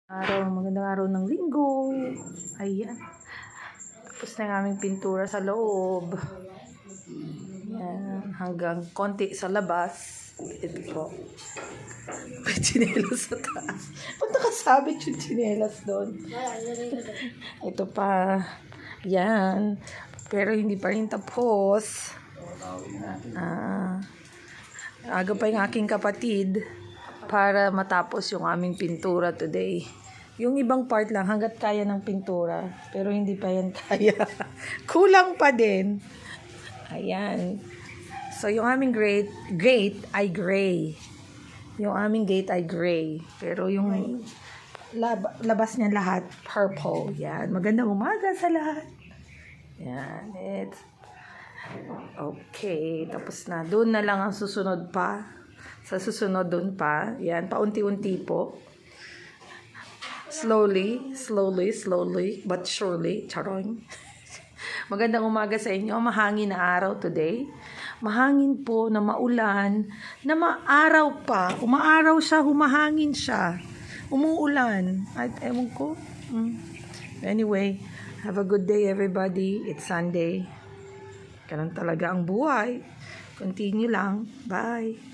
Magandang araw ng linggo. Ayan. Tapos na yung aming pintura sa loob. Ayan. Hanggang konti sa labas. Ito po. May tsinelas sa taas. Ba't nakasabit yung tsinelas doon? Ito pa. Yan. Pero hindi pa rin tapos. Aga pa yung aking kapatid para matapos yung aming pintura today. Yung ibang part lang hanggat kaya ng pintura, pero hindi pa yan kaya. Kulang pa din. Ayan. So yung aming gate ay gray. Yung aming gate ay gray, pero yung labas niya lahat purple. Yan. Magandang umaga sa lahat. Yan. Okay, tapos na. Doon na lang ang susunod pa. Sa susunod doon pa. Yan, paunti-unti po. Slowly, but surely. Charong. Magandang umaga sa inyo. Mahangin na araw today. Mahangin po na maulan, na maaraw pa. Umaaraw siya, humahangin siya. Umuulan. At ewan ko. Anyway, have a good day everybody. It's Sunday. Ganun talaga ang buhay. Continue lang. Bye.